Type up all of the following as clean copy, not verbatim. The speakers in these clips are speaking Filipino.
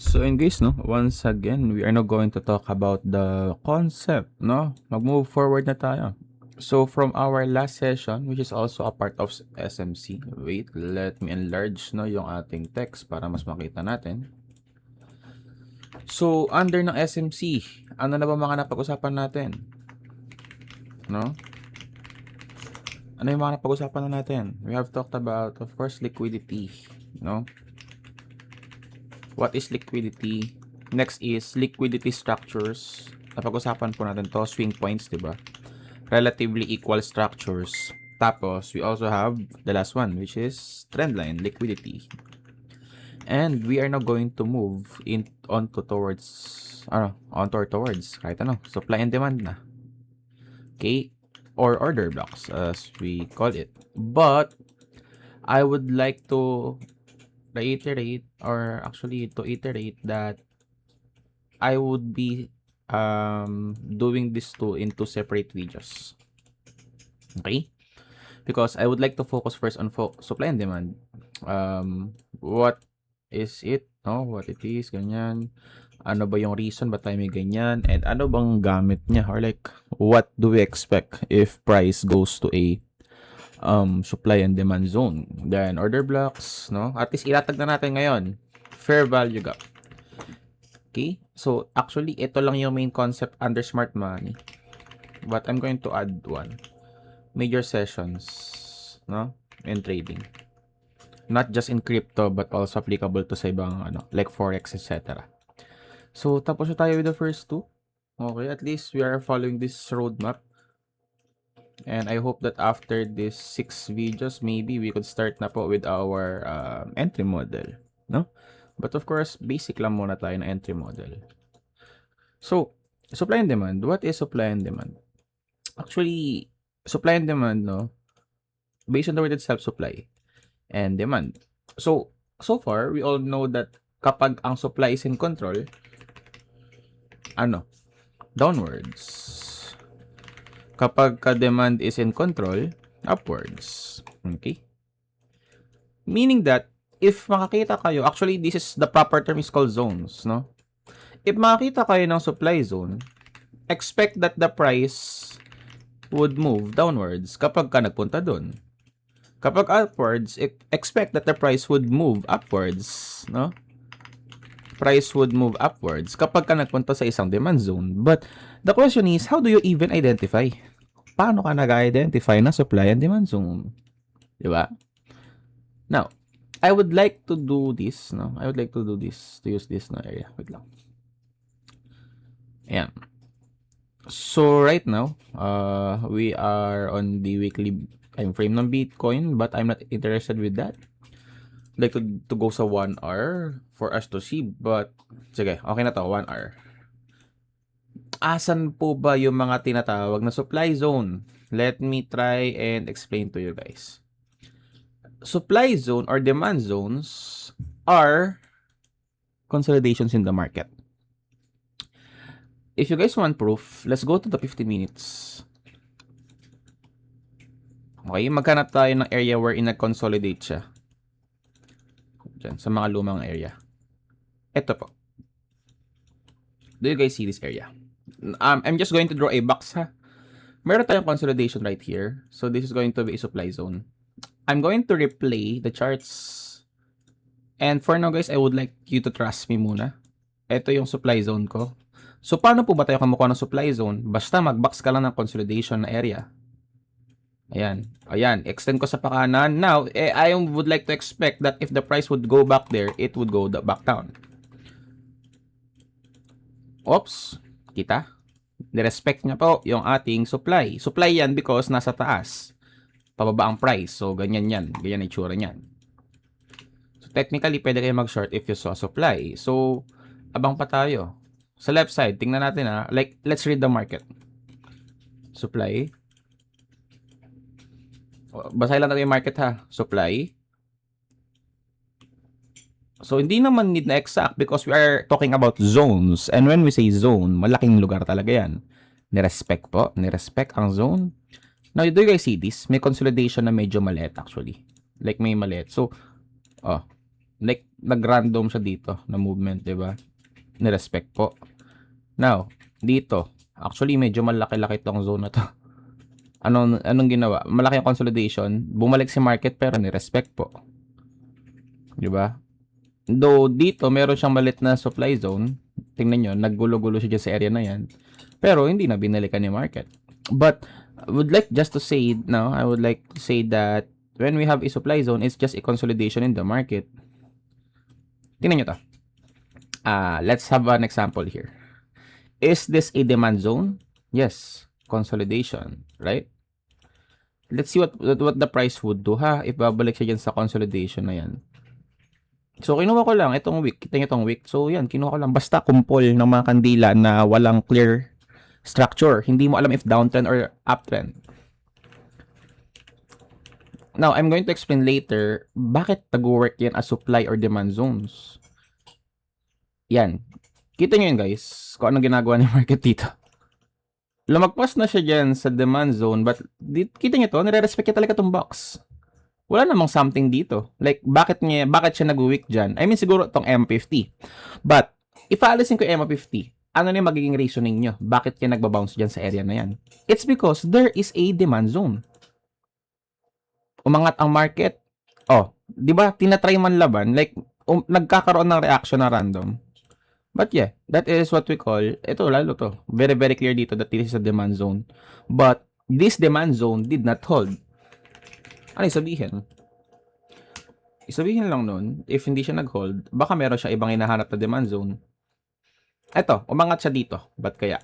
So in guys, no, once again, we are now going to talk about the concept, no? Mag-move forward na tayo. So from our last session, which is also a part of SMC, wait, let me enlarge, no, yung ating text para mas makita natin. So under ng SMC, ano na ba mga napag-usapan natin? No? Ano yung mga napag-usapan na natin? We have talked about, of course, liquidity, no? What is liquidity? Next is liquidity structures. Napag-usapan po natin to, swing points, di ba? Relatively equal structures. Tapos, we also have the last one, which is trendline, liquidity. And we are now going to move towards supply and demand na. Okay? Or order blocks, as we call it. But, I would like to reiterate, or actually to iterate that I would be doing this into separate videos. Okay? Because I would like to focus first on supply and demand. What is it? No, what it is, ganyan. Ano ba yung reason ba tayo may ganyan? And ano bang gamit niya? Or like, what do we expect if price goes to a supply and demand zone? Then, order blocks, no? At least ilatag na natin ngayon. Fair value gap. Okay? So, actually, ito lang yung main concept under smart money. But I'm going to add one. Major sessions, no? In trading. Not just in crypto, but also applicable to sa ibang, like Forex, etc. So, tapos na tayo with the first two. Okay, at least we are following this roadmap. And I hope that after these 6 videos, maybe we could start na po with our entry model, no? But of course, basic lang muna tayo ng entry model. So, supply and demand. What is supply and demand? Actually, supply and demand, no? Based on the word itself, supply and demand. So far, we all know that kapag ang supply is in control, downwards. Kapag ka-demand is in control, upwards. Okay? Meaning that, if makakita kayo, actually, this is the proper term is called zones, no? If makakita kayo ng supply zone, expect that the price would move downwards kapag ka nagpunta dun. Kapag upwards, expect that the price would move upwards, no? Price would move upwards kapag ka nagpunta sa isang demand zone. But the question is, how do you even identify? Paano ka nag-identify na supply and demand zone? Diba? Now, I would like to do this, no? I would like to do this, to use this na area. Wait lang. Ayan. So, right now, we are on the weekly time frame ng Bitcoin, but I'm not interested with that. I'd like to go sa 1 hour for us to see, but sige, okay na to, 1 hour. Asan po ba yung mga tinatawag na supply zone? Let me try and explain to you guys. Supply zone or demand zones are consolidations in the market. If you guys want proof, let's go to the 50 minutes. Okay, maghanap tayo ng area wherein nag-consolidate siya. Diyan, sa mga lumang area. Ito po. Do you guys see this area? I'm just going to draw a box, ha? Meron tayong consolidation right here. So, this is going to be a supply zone. I'm going to replay the charts. And for now, guys, I would like you to trust me muna. Ito yung supply zone ko. So, paano po ba tayo kumukuha ng supply zone? Basta mag-box ka lang ng consolidation na area. Ayan. Ayan. Extend ko sa pakanan. Now, I would like to expect that if the price would go back there, it would go back down. Oops. Kita? Nirespect niya po yung ating supply. Supply yan because nasa taas. Pababa ang price. So, ganyan yan. Ganyan ang itsura niyan. So, technically, pwede kayo mag-short if you saw supply. So, abang pa tayo. Sa left side, tingnan natin ha. Like, let's read the market. Supply. Basahin lang natin yung market ha. Supply. So, hindi naman need na exact because we are talking about zones. And when we say zone, malaking lugar talaga yan. Nirespect po. Nirespect ang zone. Now, do you guys see this? May consolidation na medyo maliit actually. Like, may maliit. So, like, nag-random siya dito na movement, 'di ba? Ni-respect po. Now, dito, actually medyo malaki-laki tong zone na 'to. Anong ginawa? Malaki ang consolidation, bumalik si market pero ni-respect po, 'di ba? Though dito meron siyang malit na supply zone, tingnan niyo, naggulo-gulo siya dyan sa area na 'yan. Pero hindi na binalikan ni market. But I would like just to say, no, I would like to say that when we have a supply zone, it's just a consolidation in the market. Tingnan niyo 'to. Let's have an example here. Is this a demand zone? Yes, consolidation, right? Let's see what the price would do, ha, if babalik siya dyan sa consolidation na yan. So, kinuha ko lang itong wick. Kita nyo itong wick. So, yan, kinuha ko lang. Basta kumpol ng mga kandila na walang clear structure. Hindi mo alam if downtrend or uptrend. Now, I'm going to explain later bakit nag-work yan as supply or demand zones. Yan. Kita nyo yun, guys, kung anong ginagawa ng market dito. Lumagpas na siya dyan sa demand zone, but kita nyo to, nire-respect niya talaga itong box. Wala namang something dito. Like, bakit siya nag-weak dyan? I mean, siguro itong M50. But, if aalisin ko yung M50, ano na yung magiging reasoning nyo? Bakit siya nagbabounce dyan sa area na yan? It's because there is a demand zone. Umangat ang market. Oh, di ba? Tinatry man laban. Like, nagkakaroon ng reaction na random. But yeah, that is what we call, ito lalo to, very very clear dito that this is a demand zone. But, this demand zone did not hold. Ano sabihin? Isabihin lang nun, if hindi siya nag-hold, baka meron siya ibang hinahanap na demand zone. Eto, umangat siya dito. Ba't kaya?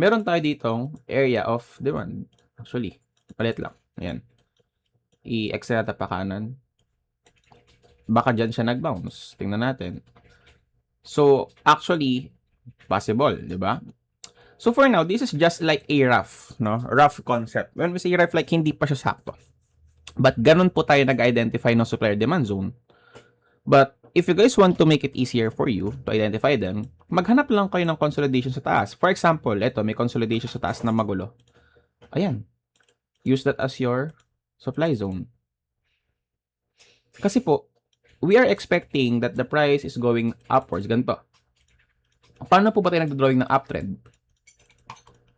Meron tayo ditong area of demand. Actually, palit lang. Ayan. I-extend natin pa kanan. Baka dyan siya nag-bounce. Tingnan natin. So, actually, possible, di ba? So, for now, this is just like a rough, no? Rough concept. When we say rough, like, hindi pa siya sakto. But, ganun po tayo nag-identify ng supplier demand zone. But, if you guys want to make it easier for you to identify them, maghanap lang kayo ng consolidation sa taas. For example, ito, may consolidation sa taas na magulo. Ayan. Use that as your supply zone. Kasi po, we are expecting that the price is going upwards. Ganito. Paano po ba tayo nagdodrawing ng uptrend?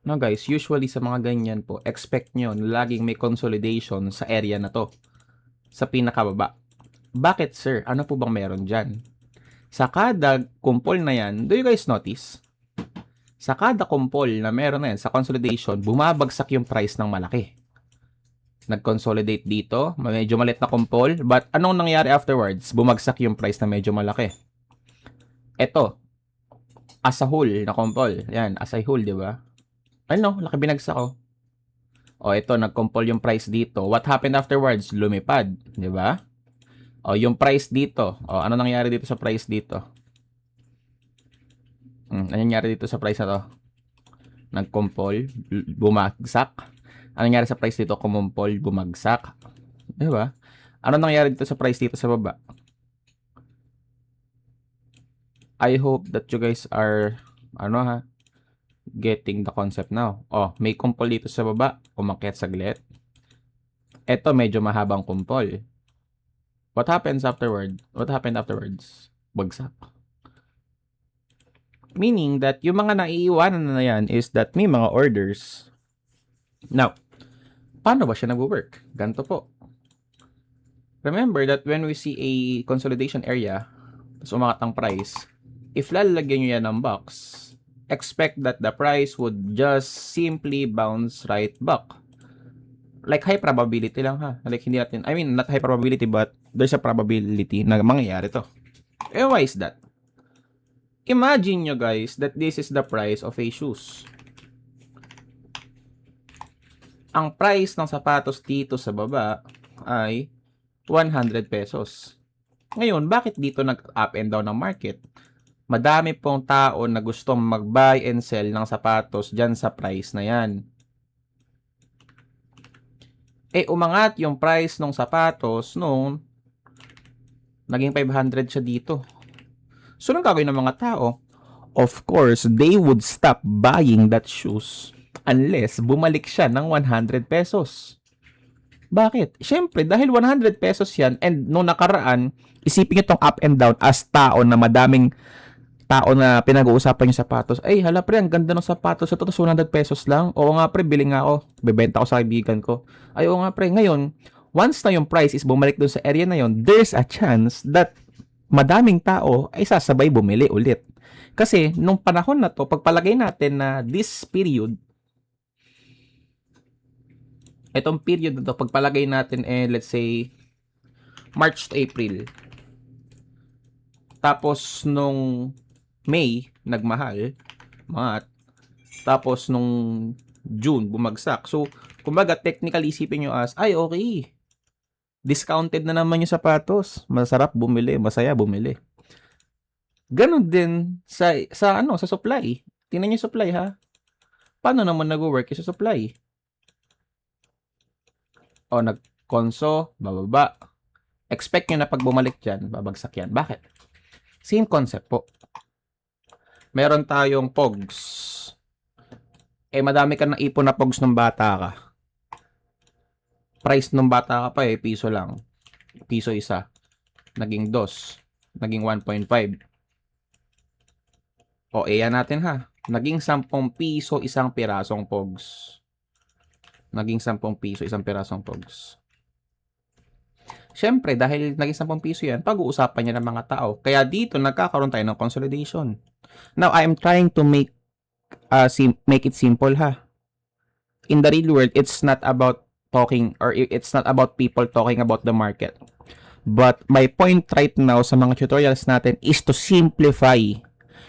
No guys, usually sa mga ganyan po, expect nyo na laging may consolidation sa area na to. Sa pinakababa. Bakit sir? Ano po bang meron dyan? Sa kada kumpol na yan, do you guys notice? Sa kada kumpol na meron na yan, sa consolidation, bumabagsak yung price ng malaki. Nag-consolidate dito, medyo maliit na kumpol, but anong nangyari afterwards? Bumagsak yung price na medyo malaki. Ito, as a whole na kumpol. Yan, as a whole, di ba? Ano, laki binagsak ko. O, ito, nag-kumpol yung price dito. What happened afterwards? Lumipad, di ba? O, yung price dito. O, ano nangyari dito sa price dito? Ano nangyari dito sa price na to? Nag-kumpol, bumagsak. Ano nangyari sa price dito? Kumumpol, bumagsak. Di ba? Ano nangyari dito sa price dito sa baba? I hope that you guys are, getting the concept now. Oh, may kumpol dito sa baba. Umakyat saglit. Ito, medyo mahabang kumpol. What happens afterward? What happened afterwards? Bagsak. Meaning that yung mga naiiwanan na yan is that may mga orders. Now, paano ba siya nag-work? Ganito po. Remember that when we see a consolidation area, tapos umangat ang price, if lalagyan nyo yan ng box, expect that the price would just simply bounce right back. Like high probability lang ha. Like hindi natin, I mean not high probability but there's a probability na mangyayari to. Eh why is that? Imagine nyo guys that this is the price of a shoes. Ang price ng sapatos dito sa baba ay 100 pesos. Ngayon, bakit dito nag-up and down ng market? Madami pong tao na gustong mag-buy and sell ng sapatos dyan sa price na yan. Eh, umangat yung price ng sapatos nung naging 500 siya dito. So, anong gagawin ng mga tao? Of course, they would stop buying that shoes unless bumalik siya ng 100 pesos. Bakit? Siyempre, dahil 100 pesos yan and nung nakaraan, isipin nyo tong up and down as tao na madaming tao na pinag-uusapan yung sapatos. Ay, hala pre, ang ganda ng sapatos. Ito, 100 pesos lang. Oo nga pre, bili nga ako. Bebenta ko sa kaibigan ko. Ay, oo nga pre. Ngayon, once na yung price is bumalik doon sa area na yon, there's a chance that madaming tao ay sasabay bumili ulit. Kasi, nung panahon na to, pagpalagay natin na this period, itong period na to, pagpalagay natin let's say, March to April. Tapos, nung May, nagmahal, mga tapos nung June, bumagsak. So, kumbaga, technically isipin nyo as, ay, okay. Discounted na naman yung sapatos. Masarap bumili, masaya bumili. Ganon din sa supply. Tingnan niyo supply ha. Paano naman nag-work sa supply? O, nag-conso, bababa. Expect nyo na pag bumalik dyan, babagsak yan. Bakit? Same concept po. Meron tayong pogs. Madami ka nang ipon na pogs ng bata ka. Price ng bata ka pa piso lang. Piso isa. Naging 2. Naging 1.5. O, yan natin ha. Naging 10 piso isang pirasong pogs. Naging 10 piso isang pirasong pogs. Siyempre, dahil naging 10 piso yan, pag-uusapan niya ng mga tao. Kaya dito, nagkakaroon tayo ng consolidation. Now, I am trying to make it simple ha. In the real world, it's not about talking or it's not about people talking about the market. But my point right now sa mga tutorials natin is to simplify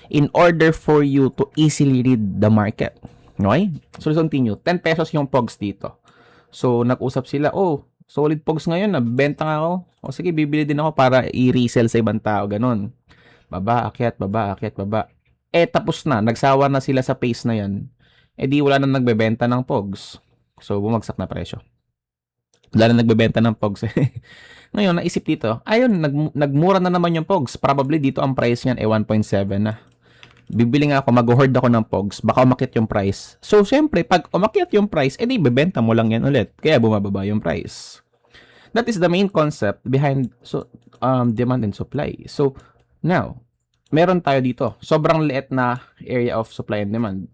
in order for you to easily read the market. Okay? So, let's continue. 10 pesos yung pogs dito. So, nag-usap sila, oh, solid pogs ngayon, nabenta nga ako. O sige, bibili din ako para i-resell sa ibang tao, ganun. Baba, akyat, baba, akyat, baba. Tapos na, nagsawa na sila sa pace na yan. Di wala na nagbebenta ng pogs. So, bumagsak na presyo. Wala na nagbebenta ng pogs. Ngayon, naisip dito, ayun, nagmura na naman yung pogs. Probably dito ang price niyan 1.7 na. Bibili nga ako, mag-hoard ako ng pogs, baka umakyat yung price. So, syempre, pag umakyat yung price, di bebenta mo lang yan ulit. Kaya bumababa yung price. That is the main concept behind demand and supply. So, now, meron tayo dito. Sobrang liit na area of supply and demand.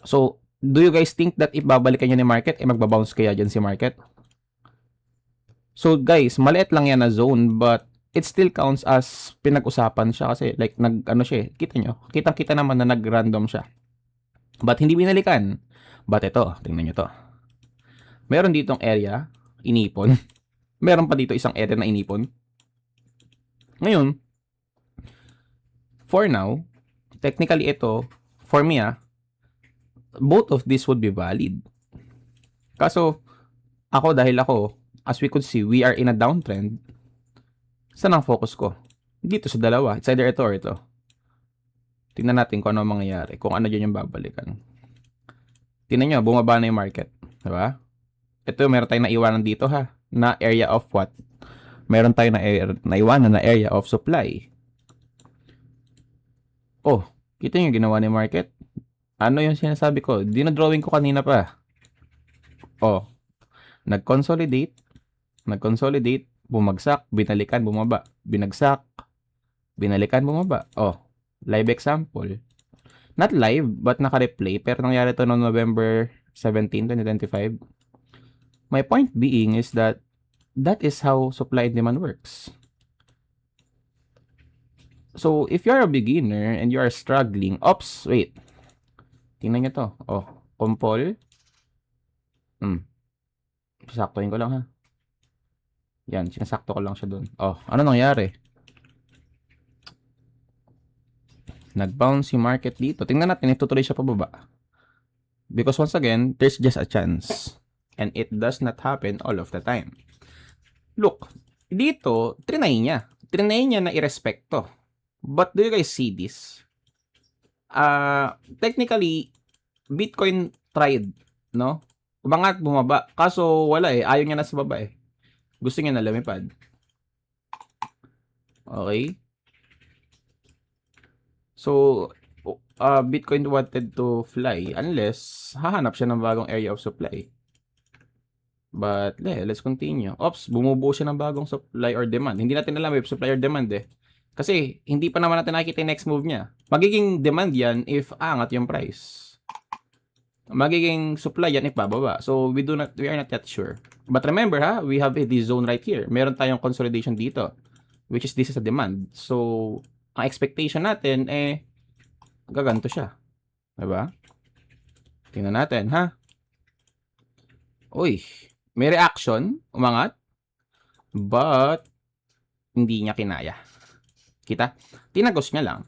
So, do you guys think that if babalikan nyo ni market, magbabounce kaya dyan si market? So, guys, maliit lang yan na zone, but it still counts as pinag-usapan siya kasi like kita nyo, kitang-kita naman na nag-random siya. But hindi binalikan. But ito, tingnan nyo to. Meron ditong area, inipon. Meron pa dito isang area na inipon. Ngayon, for now, technically ito, for me both of this would be valid. Kaso, dahil ako, as we could see, we are in a downtrend. Saan ang focus ko? Dito sa dalawa. It's either ito or ito. Tingnan natin kung ano mangyayari. Kung ano dyan yung babalikan. Tingnan nyo, bumaba na yung market. Diba? Ito, meron tayong naiwanan dito ha. Na area of what? Meron tayong naiwanan na area of supply. Oh, kita nyo yung ginawa ni market? Ano yung sinasabi ko? Dinodrawing ko kanina pa. Oh, nag-consolidate, bumagsak, binalikan, bumaba, binagsak, binalikan, bumaba. Oh, live example. Not live, but naka-replay. Pero nangyari to noong November 17, 2025. My point being is that is how supply and demand works. So, if you're a beginner and you are struggling, wait. Tingnan nyo to. Oh, compol. Saktuhin ko lang ha. Yan, sinasakto ko lang siya doon. Oh, ano nangyari? Nag-bounce yung market dito. Tingnan natin, itutuloy siya pababa. Because once again, there's just a chance. And it does not happen all of the time. Look, dito, trinay niya. Trinay niya na irespekto. But do you guys see this? Technically, Bitcoin tried, no? Umangat, bumaba. Kaso wala ayaw niya na sa baba Gusto niya na lumipad. Okay? So, Bitcoin wanted to fly unless hahanap siya ng bagong area of supply. But, let's continue. Oops, bumubuo siya ng bagong supply or demand. Hindi natin alam if supply or demand eh. Kasi, hindi pa naman natin nakikita yung next move niya. Magiging demand yan if aangat yung price. Magiging supply yan if bababa. So, we are not yet sure. But remember ha, we have this zone right here. Meron tayong consolidation dito. Which is this is a demand. So, ang expectation natin gaganto siya. Diba? Tingnan natin ha. Uy, may reaction, umangat, but hindi niya kinaya. Kita? Tinagos niya lang.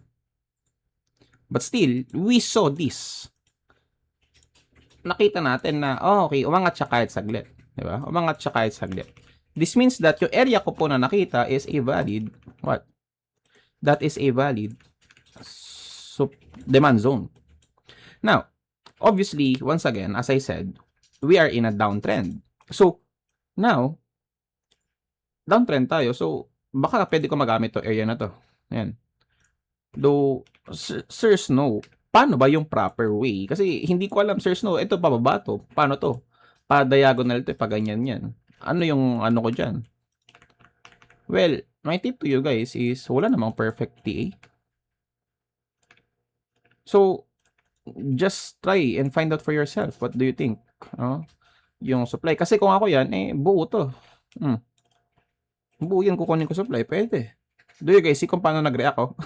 But still, we saw this. Nakita natin na, okay, umangat siya kahit saglit. Diba? Umangat siya kahit saglit. This means that yung area ko po na nakita is a valid, what? That is a valid demand zone. Now, obviously, once again, as I said, we are in a downtrend. So, now, downtrend tayo. So, baka pwede ko magamit to area na to. Ayan. Though, Sir Snow, paano ba yung proper way? Kasi hindi ko alam, Sir Snow, ito pababa to. Paano to? Pa-diagonal to, pa-ganyan yan. Ano yung ano ko dyan? Well, my tip to you guys is wala namang perfect TA. So, just try and find out for yourself. What do you think? Yung supply. Kasi kung ako yan, buo to. Buo yan, kukunin ko supply. Pwede. Do you guys see kung paano nag-react ako?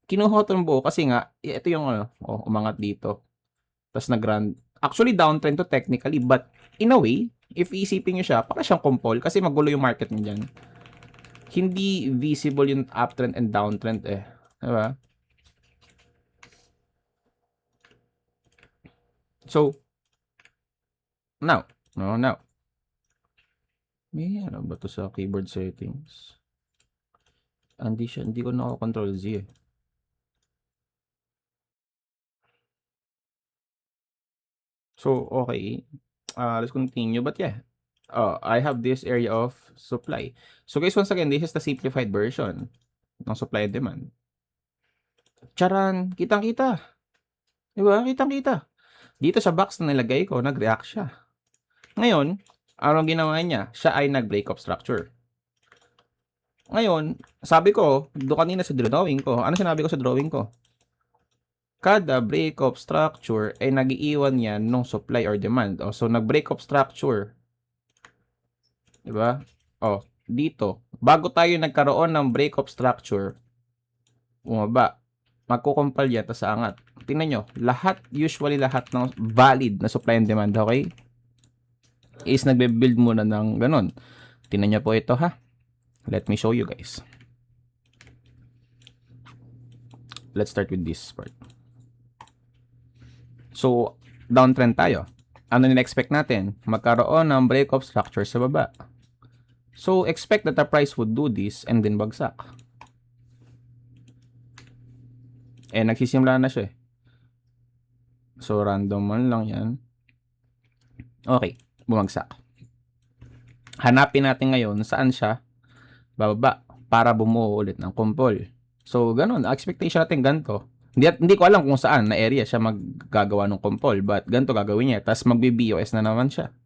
Kinuha ko itong buo kasi nga, ito yung umangat dito. Tapos nag-run. Actually, downtrend to technically, but in a way, if isipin nyo siya, para siyang compol kasi magulo yung market nyo dyan. Hindi visible yung uptrend and downtrend Diba? So, now. May ano ba to sa keyboard settings? Hindi ko nakakontrol Z So, okay. Let's continue. But yeah, I have this area of supply. So guys, once again, this is the simplified version ng supply and demand. Charan! Kitang-kita. Diba? Kitang-kita. Dito sa box na nilagay ko, nag-react siya. Ngayon, anong ginawa niya? Siya ay nag-break of structure. Ngayon, sabi ko, doon kanina sa drawing ko, ano sinabi ko sa drawing ko? Kada break of structure ay nag-iiwan yan ng supply or demand. So, nag-break of structure. Diba? Dito. Bago tayo nagkaroon ng break of structure, bumaba. Magkukumpal yan, tapos angat. Tingnan nyo, usually lahat ng valid na supply and demand, okay? Is nagbe-build muna ng ganun. Tingnan nyo po ito, ha? Let me show you guys. Let's start with this part. So, downtrend tayo. Ano nila-expect natin? Magkaroon ng break of structure sa baba. So, expect that the price would do this and then bagsak. Nagsisimula na siya So, random man lang yan. Okay, bumagsak. Hanapin natin ngayon saan siya bababa para bumuo ulit ng kumpol. So, ganun. Expectation natin ganito. Hindi ko alam kung saan na area siya maggagawa ng kumpol, but ganito gagawin niya. Tapos magbi-BOS na naman siya.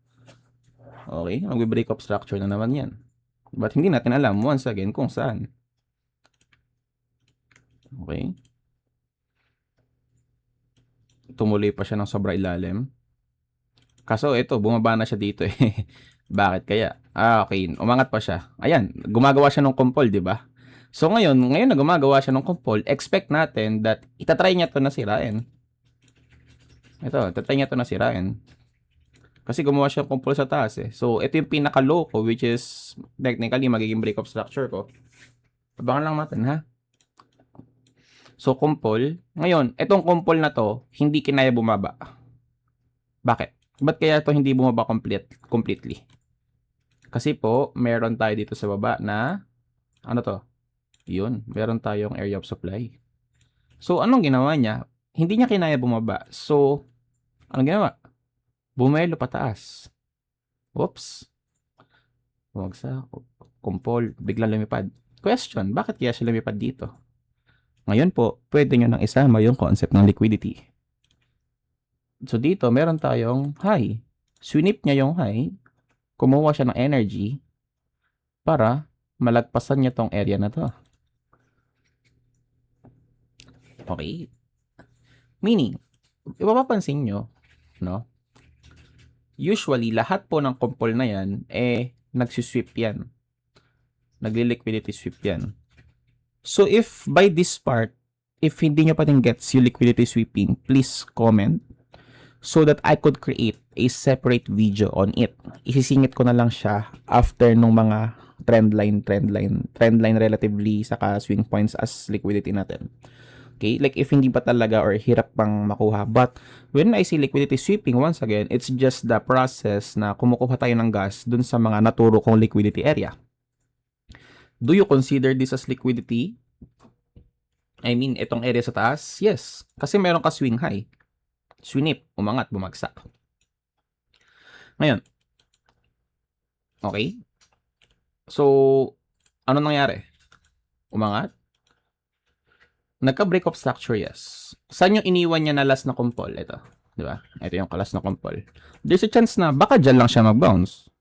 Okay, magbi-break up structure na naman yan. But hindi natin alam once again kung saan. Okay. Tumuloy pa siya ng sobra ilalim. Kaso ito, bumaba na siya dito Bakit kaya? Okay, umangat pa siya. Ayan, gumagawa siya ng kumpol, di ba? So ngayon na gumagawa siya ng kumpol, expect natin that itatry niya to na sirain. Itatry niya to na sirain. Kasi gumawa siya ng kumpol sa taas So ito yung pinaka-low ko, which is technically magiging break of structure ko. Abangan lang natin, ha? So, kumpol. Ngayon, itong kumpol na to, hindi kinaya bumaba. Bakit? Ba't kaya to hindi bumaba completely? Kasi po, meron tayo dito sa baba na, ano to? Yun, meron tayong area of supply. So, anong ginawa niya? Hindi niya kinaya bumaba. So, anong ginawa? Bumelo pataas. Whoops. Bumagsak. Kumpol. Biglang lumipad. Question, bakit kaya siya lumipad dito? Ngayon po, pwede nyo nang isama yung concept ng liquidity. So, dito, meron tayong high. Swinip niya yung high, kumuha siya ng energy para malagpasan niya tong area na to. Okay? Meaning, ipapapansin nyo, no? Usually, lahat po ng kumpol na yan, nagsisweep yan. Nagli-liquidity sweep yan. So, if by this part, if hindi nyo pa din gets yung liquidity sweeping, please comment so that I could create a separate video on it. Isisingit ko na lang siya after nung mga trend line relatively saka swing points as liquidity natin. Okay, like if hindi pa talaga or hirap pang makuha. But when I say liquidity sweeping, once again, it's just the process na kumukuha tayo ng gas dun sa mga naturo kong liquidity area. Do you consider this as liquidity? I mean, itong area sa taas? Yes. Kasi meron ka swing high. Swinip, umangat, bumagsak. Ngayon. Okay? So, ano nangyari? Umangat? Nagka-break of structure, yes. Saan yung iniwan niya na last na kumpol? Ito. Di ba? Ito yung last na kumpol. There's a chance na baka dyan lang siya mag-bounce.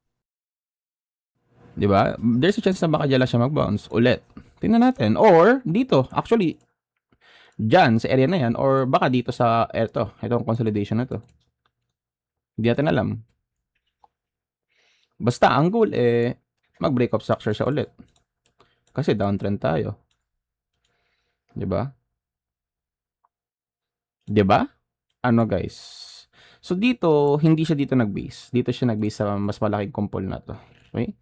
Di ba? There's a chance na baka dyan lang siya mag-bounce. Ulit. Tingnan natin. Or, dito. Actually, dyan, sa area na yan. Or baka dito sa, itong consolidation na to. Hindi natin alam. Basta, ang goal, mag-break of structure siya ulit. Kasi downtrend tayo. Diba? Diba? Ano guys? So dito, hindi siya dito nag-base. Dito siya nag-base sa mas malaking kumpol na to. Okay?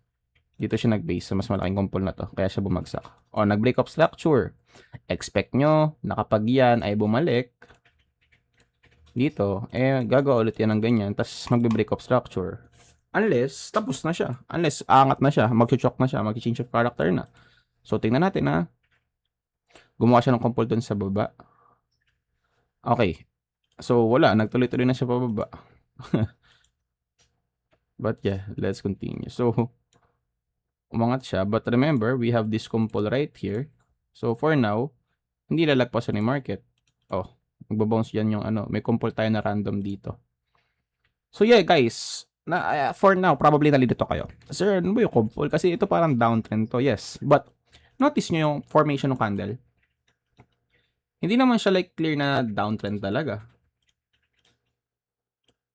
Dito siya nag-base sa mas malaking kumpol na to. Kaya siya bumagsak. O, nag-break of structure. Expect nyo na kapag yan ay bumalik, dito, gagawa ulit yan ng ganyan. Tapos magbe-break of structure. Unless, tapos na siya. Unless, aangat na siya. Mag-choke na siya. Mag-change of character na. So, tingnan natin na gumawa siya ng kumpol dun sa baba. Okay. So, wala. Nagtuloy-tuloy na siya pababa. But yeah, let's continue. So, umangat siya. But remember, we have this kumpol right here. So, for now, hindi lalagpasan ni market. Oh, magbabounce yan yung may kumpol tayo na random dito. So, yeah, guys. For now, probably nalilito kayo. Sir, ano ba yung kumpol? Kasi ito parang downtrend to. Yes. But, notice nyo yung formation ng candle. Hindi naman siya like clear na downtrend talaga.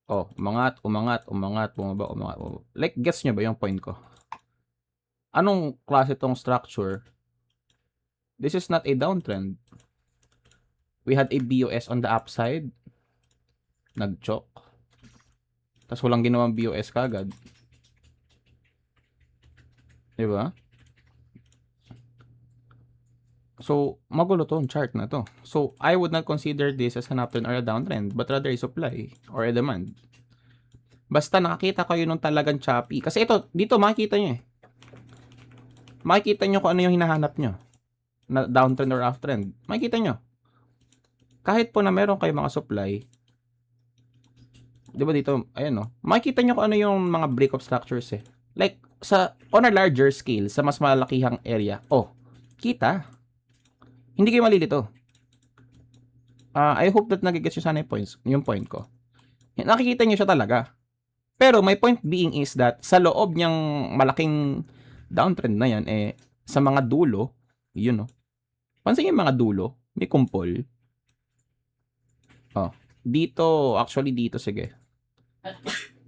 Oh, umangat, bumaba. Like, gets nyo ba yung point ko? Anong klase tong structure? This is not a downtrend. We had a BOS on the upside. Nag-choke. Tapos walang ginawang BOS kagad. Diba? So, magulo tong chart na to. So, I would not consider this as an uptrend or a downtrend, but rather a supply or a demand. Basta nakakita kayo nung talagang choppy. Kasi ito, dito makikita nyo Makikita nyo kung ano yung hinahanap nyo. Na downtrend or uptrend. Makikita nyo. Kahit po na meron kayo mga supply, di ba dito, ayan no, makikita nyo kung ano yung mga break of structures Like, on a larger scale, sa mas malakihang area, kita. Hindi kayo malilito. I hope that nagigets nyo sana yung point ko. Nakikita nyo siya talaga. Pero my point being is that sa loob niyang malaking downtrend na yan, sa mga dulo, yun no. Pansin yung mga dulo, may kumpol. Dito, actually dito, sige.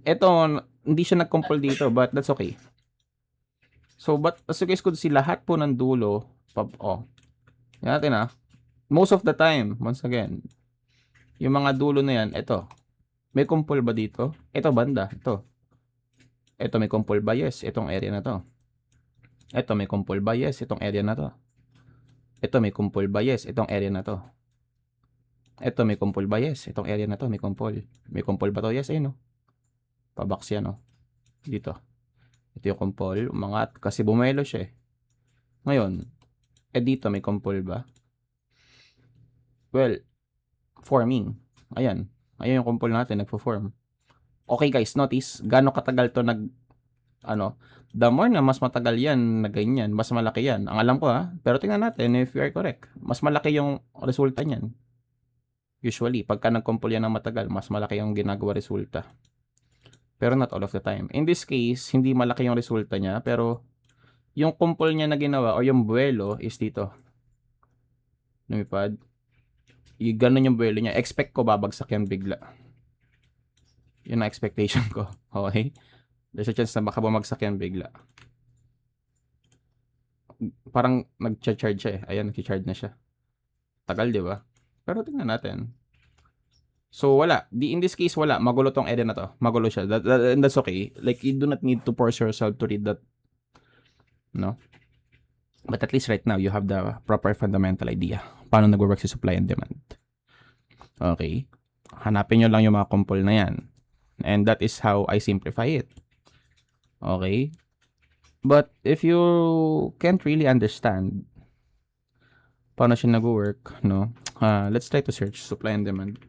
Ito, hindi siya nagkumpol dito, but that's okay. So, but as you guys could see, lahat po ng dulo, yan natin most of the time, once again, yung mga dulo na yan, ito, may kumpol ba dito? Ito banda, ito. Ito may kumpol ba? Yes, itong area na to. Ito may kumpol ba? Yes, itong area na to. Ito may kumpol ba? Yes, itong area na to. Ito may kumpol ba? Yes, itong area na to, may kumpol. May kumpol ba to? Yes, ayun Pabaks yan dito. Ito yung kumpol, umangat kasi bumelo siya Ngayon, dito may kumpol ba? Well, forming. Ayan. Ayan yung kumpol natin, nagpo-form. Okay guys, notice, gaano katagal to the more na mas matagal yan na ganyan, mas malaki yan. Ang alam ko pero tingnan natin if you are correct. Mas malaki yung resulta niyan. Usually, pagka nagkumpol yan ng matagal, mas malaki yung ginagawa resulta. Pero not all of the time. In this case, hindi malaki yung resulta niya, pero yung kumpol niya na ginawa o yung buwelo is dito. Lumipad. Ganun yung buwelo niya. Expect ko babagsak yan bigla. Yun ang expectation ko. Okay? There's a chance na baka bumagsak yan bigla. Parang nag-charge siya eh. Ayan, nag-charge na siya. Tagal, di ba? Pero tingnan natin. So, wala. In this case, wala. Magulo tong area na to. Magulo siya. And that's okay. Like, you do not need to force yourself to read that. No? But at least right now, you have the proper fundamental idea. Paano nag-work si supply and demand. Okay? Hanapin nyo lang yung mga kumpol na yan. And that is how I simplify it. Okay? But if you can't really understand paano siya nag-work, no? Let's try to search supply and demand.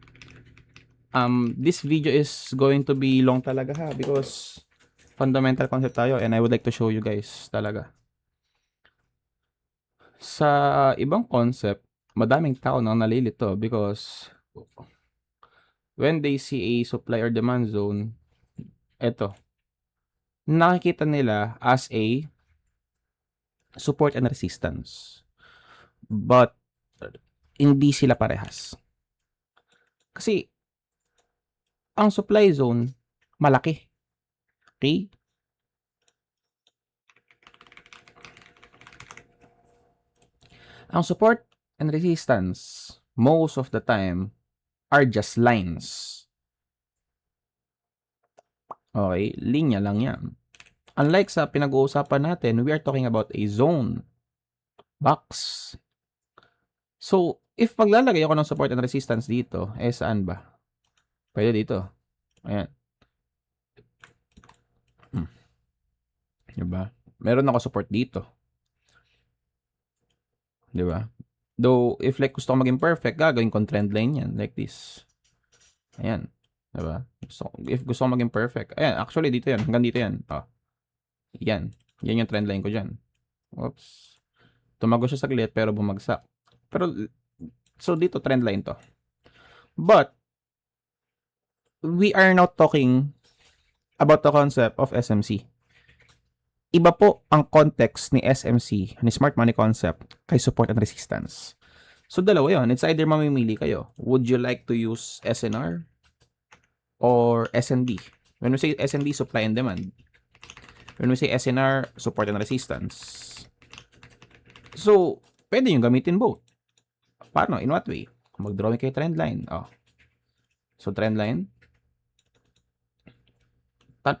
This video is going to be long talaga ha, because fundamental concept tayo and I would like to show you guys talaga. Sa ibang concept, madaming tao nang nalilito because when they see a supply or demand zone, eto, nakikita nila as a support and resistance. But hindi sila parehas. Kasi ang supply zone malaki. Okay? Ang support and resistance most of the time are just lines. Okay, linya lang yan. Unlike sa pinag-uusapan natin, we are talking about a zone. Box. So, if maglalagay ako ng support and resistance dito, saan ba? Pwede dito. Ayan. Diba? Meron ako support dito. Diba? Though, if like gusto ko maging perfect, gagawin kong trend line yan. Like this. Ayan. Diba? If gusto ko maging perfect. Ayan, actually dito yan. Hanggang dito yan. Oh. Yan. Yan yung trend line ko dyan. Oops. Tumago siya saglit pero bumagsak. Pero, so dito trend line to. But, we are not talking about the concept of SMC. Iba po ang context ni SMC, ni Smart Money Concept, kay support and resistance. So, dalawa yun. It's either mamimili kayo. Would you like to use SNR or SND? When we say SND, supply and demand. When we say SNR, support and resistance. So, pwede nyo gamitin both. Paano? In what way? Mag-drawing kayo trend line. Oh. So, trend line.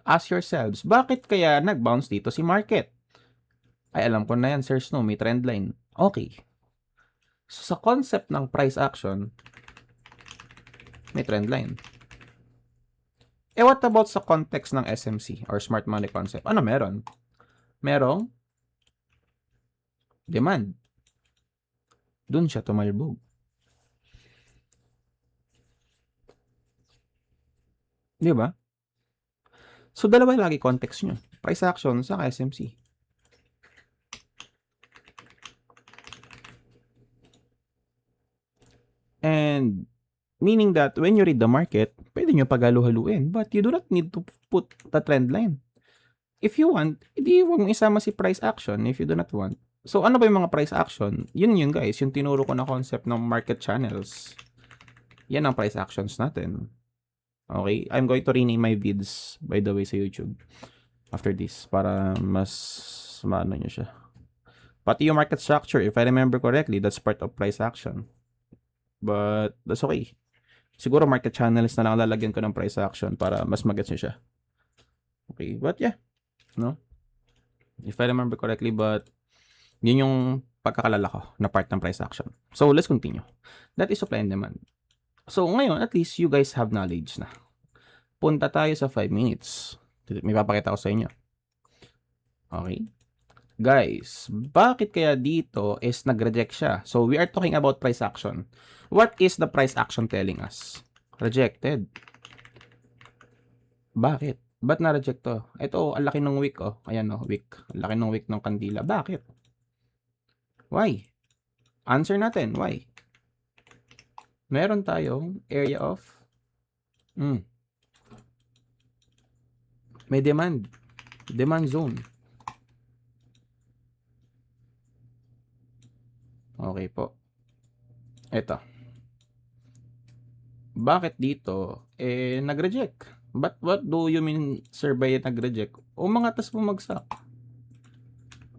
Ask yourselves, bakit kaya nag-bounce dito si market? Ay, alam ko na yan, Sir Snow, may trend line. Okay. So, sa concept ng price action, may trend line. Eh, what about sa context ng SMC or Smart Money Concept? Ano meron? Merong demand. Doon siya tumalbog. Di ba? So, dalawa lagi context nyo. Price action sa SMC. And, meaning that when you read the market, pwede nyo paghalu-haluin. But you do not need to put the trend line. If you want, hindi huwag mo isama si price action if you do not want. So, ano ba yung mga price action? Yun guys, yung tinuro ko na concept ng market channels. Yan ang price actions natin. Okay? I'm going to rename my vids, by the way, sa YouTube. After this, para mas maano nyo siya. Pati yung market structure, if I remember correctly, that's part of price action. But, that's okay. Siguro market channels na lang lalagyan ko ng price action para mas magets nyo siya. Okay, but yeah. No? If I remember correctly, but yun yung pagkakalala ko na part ng price action. So, let's continue. That is supply and demand. So, ngayon, at least you guys have knowledge na. Punta tayo sa 5 minutes. May papakita ko sa inyo. Okay? Guys, bakit kaya dito is nag-reject siya? So, we are talking about price action. What is the price action telling us? Rejected. Bakit? Ba't na-reject to? Ito, ang laki ng wick, oh. Ayan, oh, wick. Ang laki ng wick ng kandila. Bakit? Why? Answer natin. Why? Meron tayong area of May demand. Demand zone. Okay po. Ito. Bakit dito, nag-reject? But what do you mean, sir, by nag-reject? Umangat tas bumagsak.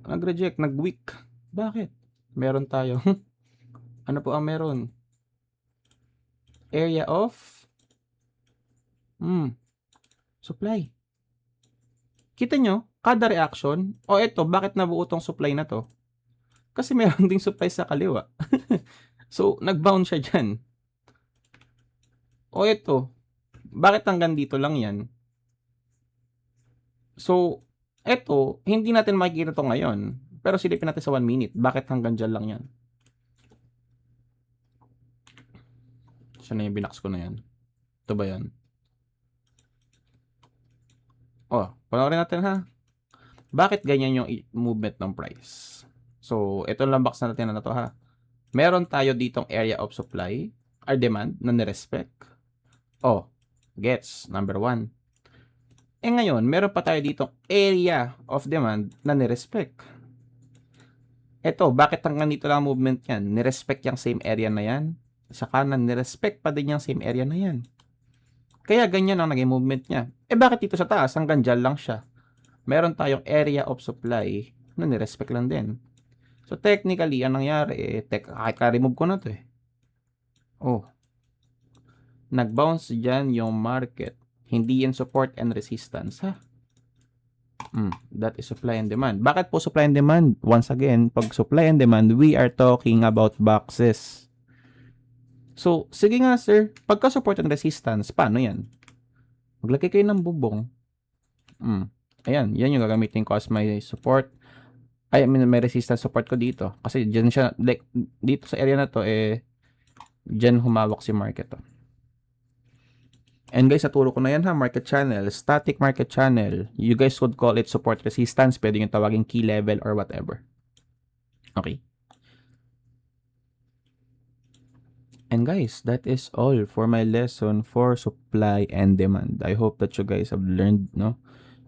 Nag-reject, nag-weak. Bakit? Meron tayo. Ano po ang meron? Area of supply. Kita nyo, kada reaction, ito, bakit nabuo tong supply na to? Kasi meron ding supply sa kaliwa. So, nag-bounce siya dyan. Ito, bakit hanggang dito lang yan? So, ito, hindi natin makikita to ngayon. Pero silipin natin sa 1 minute. Bakit hanggang dyan lang yan? Siya na yung binax ko na yan. Ito ba yan? Panoorin natin ha. Bakit ganyan yung movement ng price? So, ito lang box natin na to ha. Meron tayo ditong area of supply or demand na nirespect. Gets, number 1. Ngayon, meron pa tayo ditong area of demand na nirespect. Ito, bakit hanggang dito lang movement yan? Nirespect yung same area na yan. Sa kanan, nirespect pa din yung same area na yan. Kaya ganyan ang naging movement niya. Bakit dito sa taas, hanggang dyan lang siya? Meron tayong area of supply na nirespect lang din. So, technically, ang nangyari, kahit ka-remove ko na to nag-bounce dyan yung market. Hindi yan support and resistance, ha? That is supply and demand. Bakit po supply and demand? Once again, pag supply and demand, we are talking about boxes. So, sige nga sir, pagka support and resistance, paano yan? Maglagay kayo ng bubong. Ayan, yan yung gagamitin ko as my support. May resistance support ko dito. Kasi dyan siya, like, dito sa area na to, dyan humawak si market to. And guys, naturo ko na yan ha, market channel, static market channel. You guys would call it support resistance, pwede yung tawagin key level or whatever. Okay. And guys, that is all for my lesson for supply and demand. I hope that you guys have learned, no?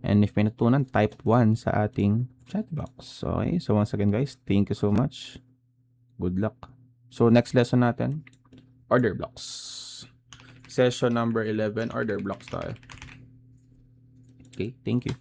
And if may natutunan, type 1 sa ating chat box. Okay, so once again guys, thank you so much. Good luck. So next lesson natin, order blocks. Session number 11, order blocks tayo. Okay, thank you.